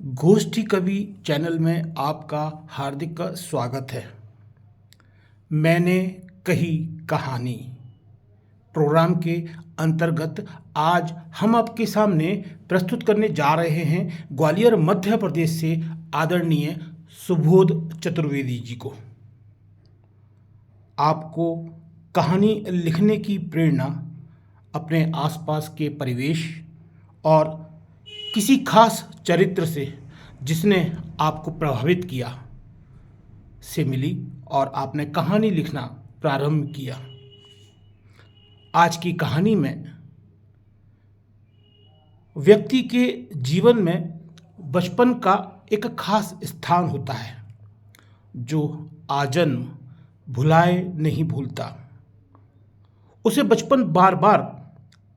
गोष्ठी कवि चैनल में आपका हार्दिक स्वागत है। मैंने कही कहानी प्रोग्राम के अंतर्गत आज हम आपके सामने प्रस्तुत करने जा रहे हैं ग्वालियर मध्य प्रदेश से आदरणीय सुबोध चतुर्वेदी जी को। आपको कहानी लिखने की प्रेरणा अपने आसपास के परिवेश और किसी खास चरित्र से जिसने आपको प्रभावित किया से मिली और आपने कहानी लिखना प्रारंभ किया। आज की कहानी में व्यक्ति के जीवन में बचपन का एक खास स्थान होता है जो आजन्म भुलाए नहीं भूलता। उसे बचपन बार बार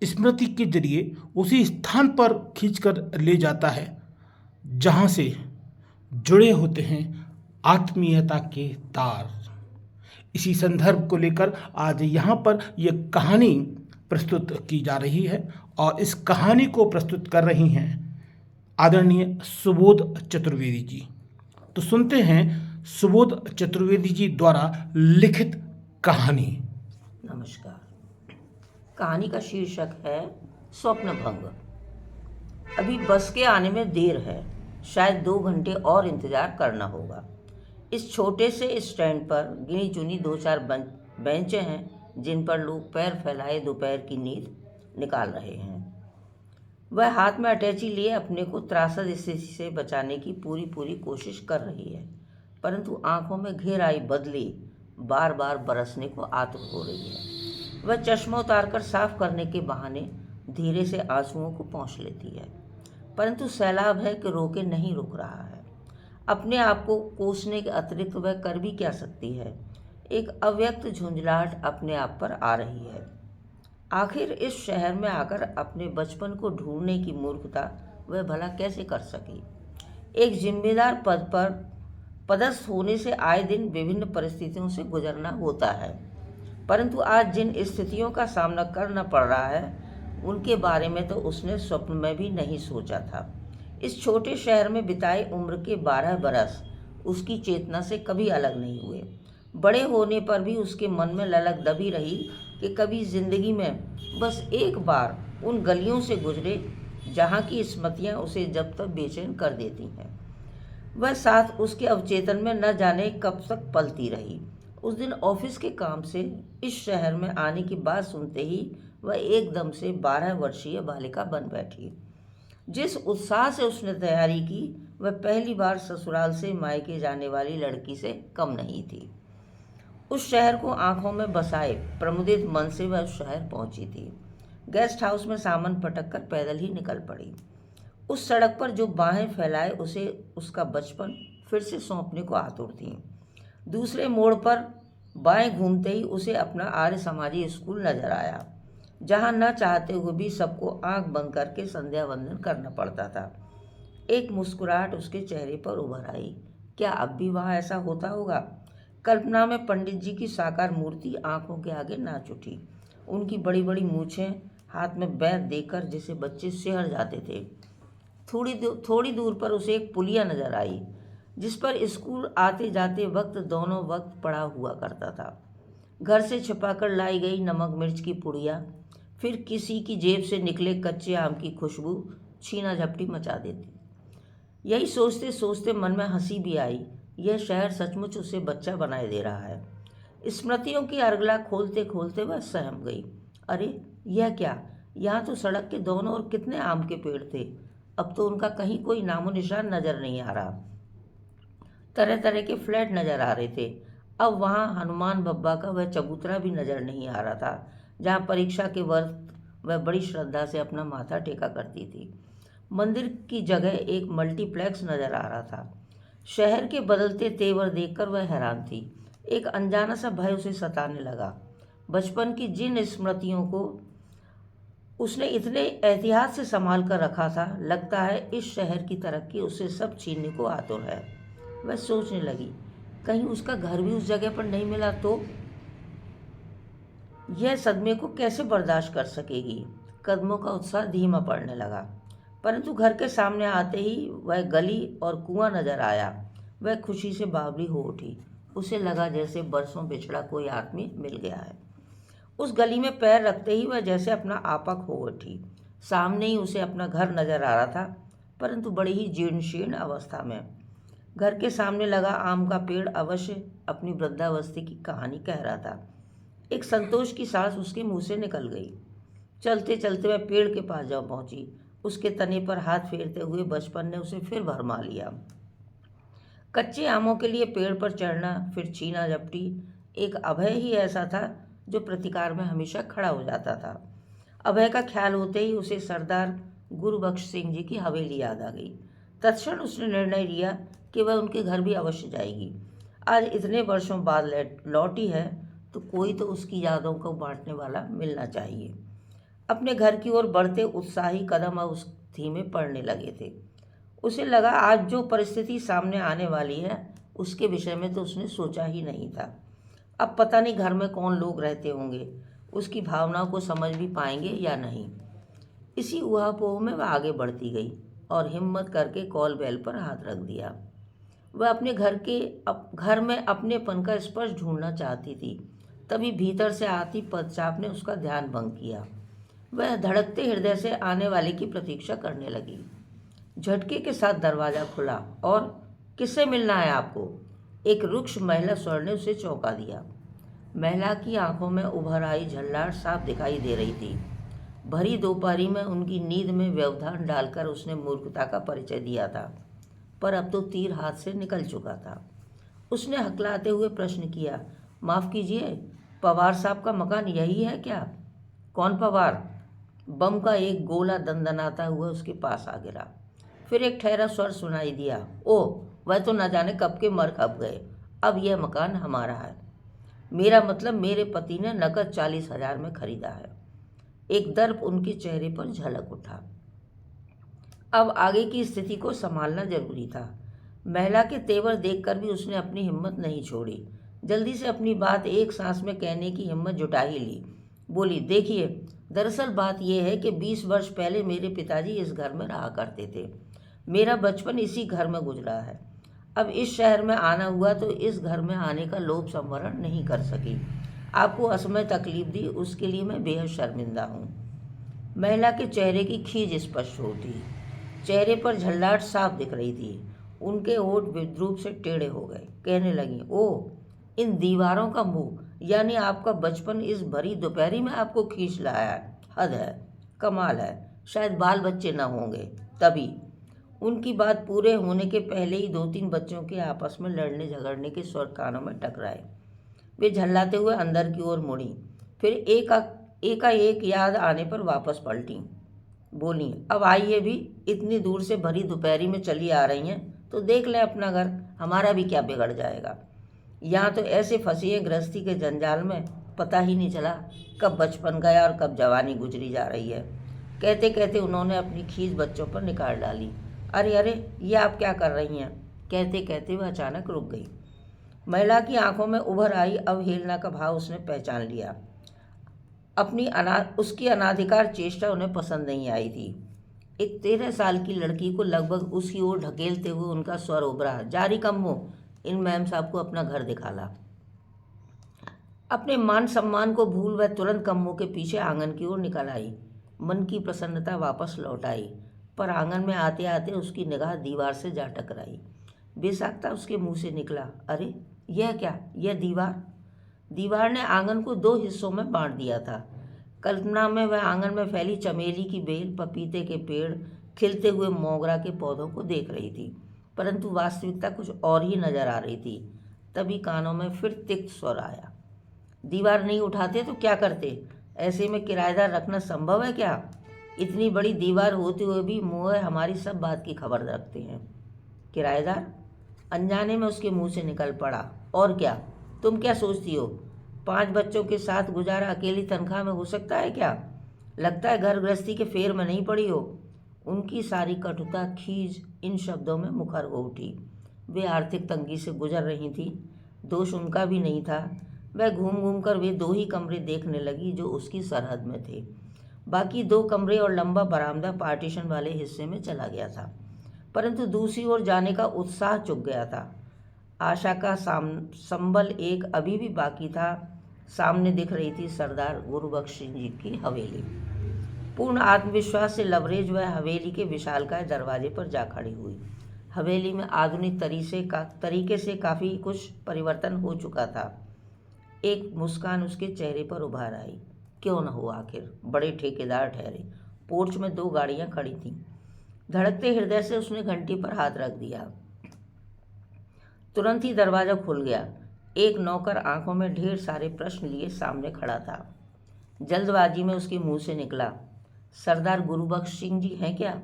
स्मृति के जरिए उसी स्थान पर खींचकर ले जाता है जहाँ से जुड़े होते हैं आत्मीयता के तार। इसी संदर्भ को लेकर आज यहाँ पर यह कहानी प्रस्तुत की जा रही है और इस कहानी को प्रस्तुत कर रही हैं आदरणीय सुबोध चतुर्वेदी जी। तो सुनते हैं सुबोध चतुर्वेदी जी द्वारा लिखित कहानी। नमस्कार। कहानी का शीर्षक है स्वप्न भंग। अभी बस के आने में देर है, शायद 2 घंटे और इंतजार करना होगा। इस छोटे से स्टैंड पर गिनी चुनी 2-4 बेंचें हैं जिन पर लोग पैर फैलाए दोपहर की नींद निकाल रहे हैं। वह हाथ में अटैची लिए अपने को त्रासद स्थिति से बचाने की पूरी कोशिश कर रही है, परंतु आंखों में घेर आई बदली बार बार बरसने को आतुर हो रही है। वह चश्मा उतारकर साफ करने के बहाने धीरे से आंसुओं को पोंछ लेती है, परंतु सैलाब है कि रोके नहीं रुक रहा है। अपने आप को कोसने के अतिरिक्त वह कर भी क्या सकती है। एक अव्यक्त झुंझलाहट अपने आप पर आ रही है। आखिर इस शहर में आकर अपने बचपन को ढूंढने की मूर्खता वह भला कैसे कर सकी। एक जिम्मेदार पद पर पदस्थ होने से आए दिन विभिन्न परिस्थितियों से गुजरना होता है, परंतु आज जिन स्थितियों का सामना करना पड़ रहा है उनके बारे में तो उसने स्वप्न में भी नहीं सोचा था। इस छोटे शहर में बिताए उम्र के 12 बरस उसकी चेतना से कभी अलग नहीं हुए। बड़े होने पर भी उसके मन में ललक दबी रही कि कभी जिंदगी में बस एक बार उन गलियों से गुजरे जहाँ की स्मृतियाँ उसे जब तक बेचैन कर देती हैं। वह साथ उसके अवचेतन में न जाने कब तक पलती रही। उस दिन ऑफिस के काम से इस शहर में आने की बात सुनते ही वह एकदम से 12 वर्षीय बालिका बन बैठी। जिस उत्साह से उसने तैयारी की वह पहली बार ससुराल से मायके जाने वाली लड़की से कम नहीं थी। उस शहर को आंखों में बसाए प्रमुदित मन से वह उस शहर पहुंची थी। गेस्ट हाउस में सामान पटक कर पैदल ही निकल पड़ी। उस सड़क पर जो बाहें फैलाए उसे उसका बचपन फिर से सौंपने को आतुर थी। दूसरे मोड़ पर बाएं घूमते ही उसे अपना आर्य समाजी स्कूल नजर आया, जहां न चाहते हुए भी सबको आंख बंद करके संध्या वंदन करना पड़ता था। एक मुस्कुराहट उसके चेहरे पर उभर आई। क्या अब भी वहां ऐसा होता होगा? कल्पना में पंडित जी की साकार मूर्ति आंखों के आगे नाच उठी। उनकी बड़ी बड़ी मूछें, हाथ में बैत देकर जिसे बच्चे सिहर जाते थे। थोड़ी दूर पर उसे एक पुलिया नजर आई जिस पर स्कूल आते जाते वक्त दोनों वक्त पड़ा हुआ करता था। घर से छिपाकर लाई गई नमक मिर्च की पुड़िया, फिर किसी की जेब से निकले कच्चे आम की खुशबू छीना झपटी मचा देती। यही सोचते सोचते मन में हंसी भी आई। यह शहर सचमुच उसे बच्चा बनाए दे रहा है। स्मृतियों की अर्गला खोलते खोलते वह सहम गई। अरे यह क्या! यहाँ तो सड़क के दोनों ओर कितने आम के पेड़ थे, अब तो उनका कहीं कोई नामो निशान नजर नहीं आ रहा। तरह तरह के फ्लैट नजर आ रहे थे। अब वहाँ हनुमान बब्बा का वह चबूतरा भी नजर नहीं आ रहा था जहाँ परीक्षा के वक्त वह बड़ी श्रद्धा से अपना माथा टेका करती थी। मंदिर की जगह एक मल्टीप्लेक्स नजर आ रहा था। शहर के बदलते तेवर देखकर वह हैरान थी। एक अनजाना सा भय उसे सताने लगा। बचपन की जिन स्मृतियों को उसने इतने एहतियात से संभाल कर रखा था, लगता है इस शहर की तरक्की उसे सब छीनने को आतुर है। वह सोचने लगी, कहीं उसका घर भी उस जगह पर नहीं मिला तो यह सदमे को कैसे बर्दाश्त कर सकेगी। कदमों का उत्साह धीमा पड़ने लगा। परंतु घर के सामने आते ही वह गली और कुआं नजर आया। वह खुशी से बावली हो उठी। उसे लगा जैसे बरसों बिछड़ा कोई आदमी मिल गया है। उस गली में पैर रखते ही वह जैसे अपना आपा खो उठी। सामने ही उसे अपना घर नजर आ रहा था, परंतु बड़ी ही जीर्ण शीर्ण अवस्था में। घर के सामने लगा आम का पेड़ अवश्य अपनी वृद्धावस्था की कहानी कह रहा था। एक संतोष की सांस उसके मुंह से निकल गई। चलते चलते वह पेड़ के पास जा पहुंची। उसके तने पर हाथ फेरते हुए बचपन ने उसे फिर भरमा लिया। कच्चे आमों के लिए पेड़ पर चढ़ना, फिर छीना झपटी, एक अभय ही ऐसा था जो प्रतिकार में हमेशा खड़ा हो जाता था। अभय का ख्याल होते ही उसे सरदार गुरुबख्श सिंह जी की हवेली याद आ गई। तत्क्षण उसने निर्णय लिया कि वह उनके घर भी अवश्य जाएगी। आज इतने वर्षों बाद लौटी है तो कोई तो उसकी यादों को बांटने वाला मिलना चाहिए। अपने घर की ओर बढ़ते उत्साही कदम अब उस धीमे पड़ने लगे थे। उसे लगा आज जो परिस्थिति सामने आने वाली है उसके विषय में तो उसने सोचा ही नहीं था। अब पता नहीं घर में कौन लोग रहते होंगे, उसकी भावनाओं को समझ भी पाएंगे या नहीं। इसी ऊहापोह में वह आगे बढ़ती गई और हिम्मत करके कॉल बेल पर हाथ रख दिया। वह अपने घर में अपनेपन का स्पर्श ढूंढना चाहती थी। तभी भीतर से आती पदचाप ने उसका ध्यान भंग किया। वह धड़कते हृदय से आने वाले की प्रतीक्षा करने लगी। झटके के साथ दरवाजा खुला और किससे मिलना है आपको? एक रुक्ष महिला स्वर ने उसे चौंका दिया। महिला की आंखों में उभर आई झल्लाहट साफ दिखाई दे रही थी। भरी दोपहरी में उनकी नींद में व्यवधान डालकर उसने मूर्खता का परिचय दिया था, पर अब तो तीर हाथ से निकल चुका था। उसने हकलाते हुए प्रश्न किया, माफ़ कीजिए, पवार साहब का मकान यही है क्या? कौन पवार? बम का एक गोला दंदनाता हुआ उसके पास आ गिरा। फिर एक ठहरा स्वर सुनाई दिया, ओह, वह तो न जाने कब के मर कब गए। अब यह मकान हमारा है। मेरा मतलब मेरे पति ने नकद 40,000 में खरीदा है। एक दर्प उनके चेहरे पर झलक उठा। अब आगे की स्थिति को संभालना जरूरी था। महिला के तेवर देखकर भी उसने अपनी हिम्मत नहीं छोड़ी। जल्दी से अपनी बात एक सांस में कहने की हिम्मत जुटा ही ली। बोली, देखिए, दरअसल बात यह है कि 20 वर्ष पहले मेरे पिताजी इस घर में रहा करते थे। मेरा बचपन इसी घर में गुजरा है। अब इस शहर में आना हुआ तो इस घर में आने का लोभ संवरण नहीं कर सकी। आपको असमय तकलीफ दी, उसके लिए मैं बेहद शर्मिंदा हूँ। महिला के चेहरे की खीज स्पष्ट होती, चेहरे पर झल्लाहट साफ दिख रही थी। उनके होंठ विद्रूप से टेढ़े हो गए। कहने लगी, ओह, इन दीवारों का मुंह, यानी आपका बचपन इस भरी दोपहरी में आपको खींच लाया है। हद है, कमाल है। शायद बाल बच्चे न होंगे तभी। उनकी बात पूरे होने के पहले ही 2-3 बच्चों के आपस में लड़ने झगड़ने के स्वर कानों में टकराए। वे झल्लाते हुए अंदर की ओर मुड़ी, फिर एकाएक याद आने पर वापस पलटी। बोली, अब आइए भी, इतनी दूर से भरी दोपहरी में चली आ रही हैं तो देख लें अपना घर, हमारा भी क्या बिगड़ जाएगा। यहाँ तो ऐसे फंसी है गृहस्थी के जंजाल में, पता ही नहीं चला कब बचपन गया और कब जवानी गुजरी जा रही है। कहते कहते उन्होंने अपनी खीज बच्चों पर निकाल डाली। अरे अरे, ये आप क्या कर रही हैं? कहते कहते वह अचानक रुक गई। महिला की आंखों में उभर आई अवहेलना का भाव उसने पहचान लिया। उसकी अनाधिकार चेष्टा उन्हें पसंद नहीं आई थी। एक 13 साल की लड़की को लगभग उसकी ओर ढकेलते हुए उनका स्वर उभरा, जारी कम्मो, इन मैम साहब को अपना घर दिखाला। अपने मान सम्मान को भूल वह तुरंत कम्मो के पीछे आंगन की ओर निकल आई। मन की प्रसन्नता वापस लौट आई, पर आंगन में आते आते उसकी निगाह दीवार से जा टकराई। बेसाख्ता उसके मुंह से निकला, अरे यह क्या? यह दीवार ने आंगन को 2 हिस्सों में बांट दिया था। कल्पना में वह आंगन में फैली चमेली की बेल, पपीते के पेड़, खिलते हुए मोगरा के पौधों को देख रही थी, परंतु वास्तविकता कुछ और ही नजर आ रही थी। तभी कानों में फिर तिक्त स्वर आया, दीवार नहीं उठाते तो क्या करते? ऐसे में किराएदार रखना संभव है क्या? इतनी बड़ी दीवार होते हुए भी मोह हमारी सब बात की खबर रखते हैं। किराएदार? अनजाने में उसके मुंह से निकल पड़ा, और क्या? तुम क्या सोचती हो, 5 बच्चों के साथ गुजारा अकेली तनख्वाह में हो सकता है क्या? लगता है घर गृहस्थी के फेर में नहीं पड़ी हो। उनकी सारी कटुता खीज इन शब्दों में मुखर हो उठी। वे आर्थिक तंगी से गुजर रही थी, दोष उनका भी नहीं था। वह घूम घूम कर वे 2 ही कमरे देखने लगी जो उसकी सरहद में थे। बाकी 2 कमरे और लंबा बरामदा पार्टीशन वाले हिस्से में चला गया था, परंतु दूसरी ओर जाने का उत्साह चुक गया था। आशा का संबल एक अभी भी बाकी था। सामने दिख रही थी सरदार गुरुबख्श सिंह जी की हवेली। पूर्ण आत्मविश्वास से लवरेज वह हवेली के विशालकाय दरवाजे पर जा खड़ी हुई। हवेली में आधुनिक तरीके से काफ़ी कुछ परिवर्तन हो चुका था। एक मुस्कान उसके चेहरे पर उभार आई। क्यों न हो, आखिर बड़े ठेकेदार ठहरे। पोर्च में 2 गाड़ियां खड़ी थीं। धड़कते हृदय से उसने घंटी पर हाथ रख दिया। तुरंत ही दरवाज़ा खुल गया। एक नौकर आंखों में ढेर सारे प्रश्न लिए सामने खड़ा था। जल्दबाजी में उसके मुंह से निकला, सरदार गुरुबख्श सिंह जी हैं क्या?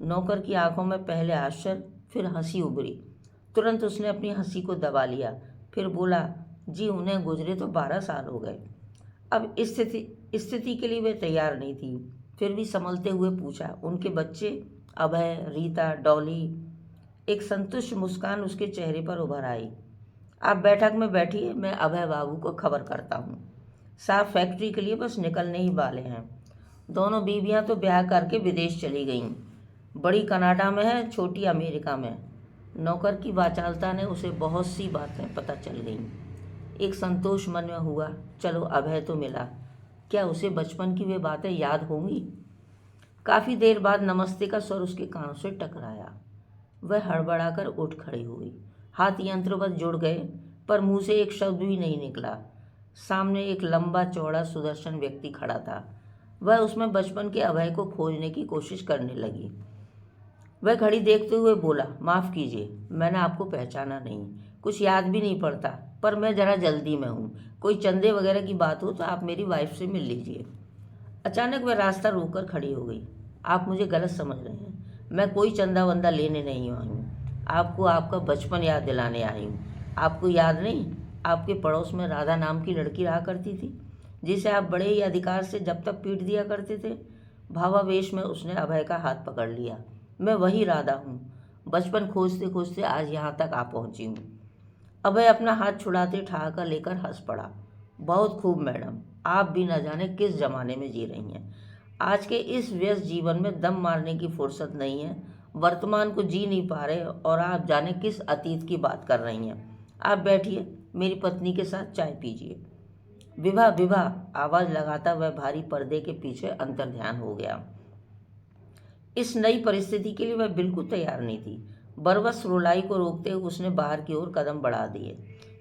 नौकर की आंखों में पहले आश्चर्य, फिर हंसी उभरी। तुरंत उसने अपनी हंसी को दबा लिया, फिर बोला, जी उन्हें गुजरे तो 12 साल हो गए। अब स्थिति के लिए वे तैयार नहीं थी, फिर भी संभलते हुए पूछा, उनके बच्चे अभय, रीता, डॉली? एक संतुष्ट मुस्कान उसके चेहरे पर उभर आई। आप बैठक में बैठिए, मैं अभय बाबू को खबर करता हूँ। साहब फैक्ट्री के लिए बस निकलने ही वाले हैं। दोनों बीवियाँ तो ब्याह करके विदेश चली गईं। बड़ी कनाडा में है, छोटी अमेरिका में। नौकर की वाचालता ने उसे बहुत सी बातें पता चल गईं। एक संतोष मन में हुआ, चलो अभय तो मिला, क्या उसे बचपन की वे बातें याद होंगी? काफ़ी देर बाद नमस्ते का स्वर उसके कानों से टकराया। वह हड़बड़ाकर उठ खड़ी हुई। हाथ यंत्रवत जुड़ गए, पर मुंह से एक शब्द भी नहीं निकला। सामने एक लंबा चौड़ा सुदर्शन व्यक्ति खड़ा था। वह उसमें बचपन के अभय को खोजने की कोशिश करने लगी। वह घड़ी देखते हुए बोला, माफ़ कीजिए, मैंने आपको पहचाना नहीं, कुछ याद भी नहीं पड़ता, पर मैं ज़रा जल्दी में हूँ। कोई चंदे वगैरह की बात हो तो आप मेरी वाइफ से मिल लीजिए। अचानक वह रास्ता रोककर खड़ी हो गई। आप मुझे गलत समझ रहे हैं, मैं कोई चंदा वंदा लेने नहीं आई हूँ। आपको आपका बचपन याद दिलाने आई हूँ। आपको याद नहीं, आपके पड़ोस में राधा नाम की लड़की रहा करती थी, जिसे आप बड़े ही अधिकार से जब तक पीट दिया करते थे। भावावेश में उसने अभय का हाथ पकड़ लिया। मैं वही राधा हूँ, बचपन खोजते खोजते आज यहाँ तक आ पहुँची हूँ। अभय अपना हाथ छुड़ाते ठहाका लेकर हंस पड़ा। बहुत खूब मैडम, आप भी न जाने किस जमाने में जी रही हैं। आज के इस व्यस्त जीवन में दम मारने की फुर्सत नहीं है, वर्तमान को जी नहीं पा रहे और आप जाने किस अतीत की बात कर रही हैं। आप बैठिए, मेरी पत्नी के साथ चाय पीजिए। विभा विभा आवाज़ लगाता वह भारी पर्दे के पीछे अंतर्ध्यान हो गया। इस नई परिस्थिति के लिए वह बिल्कुल तैयार नहीं थी। बरबस रुलाई को रोकते हुए उसने बाहर की ओर कदम बढ़ा दिए।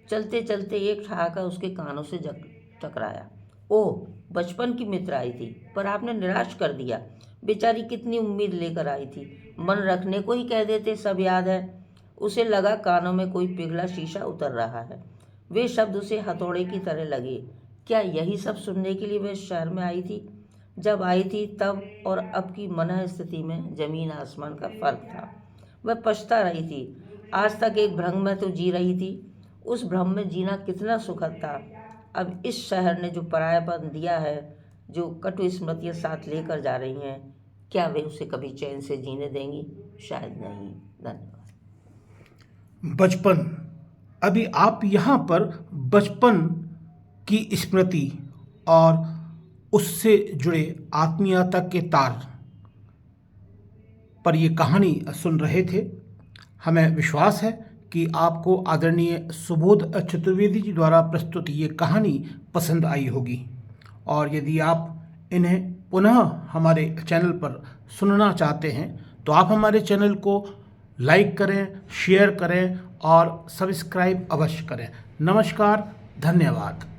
चलते चलते एक ठहाका उसके कानों से टकराया। ओह, बचपन की मित्र आई थी, पर आपने निराश कर दिया। बेचारी कितनी उम्मीद लेकर आई थी, मन रखने को ही कह देते, सब याद है। उसे लगा कानों में कोई पिघला शीशा उतर रहा है। वे शब्द उसे हथौड़े की तरह लगे। क्या यही सब सुनने के लिए वह शहर में आई थी? जब आई थी तब और अब की मनः स्थिति में जमीन आसमान का फर्क था। वह पछता रही थी। आज तक एक भ्रम में तो जी रही थी। उस भ्रम में जीना कितना सुखद था। अब इस शहर ने जो परायापन दिया है, जो कटु स्मृतियाँ साथ लेकर जा रही हैं, क्या वे उसे कभी चैन से जीने देंगी? शायद नहीं। धन्यवाद। बचपन, अभी आप यहाँ पर बचपन की स्मृति और उससे जुड़े आत्मीयता के तार पर ये कहानी सुन रहे थे। हमें विश्वास है कि आपको आदरणीय सुबोध चतुर्वेदी जी द्वारा प्रस्तुत ये कहानी पसंद आई होगी, और यदि आप इन्हें पुनः हमारे चैनल पर सुनना चाहते हैं तो आप हमारे चैनल को लाइक करें, शेयर करें और सब्सक्राइब अवश्य करें। नमस्कार, धन्यवाद।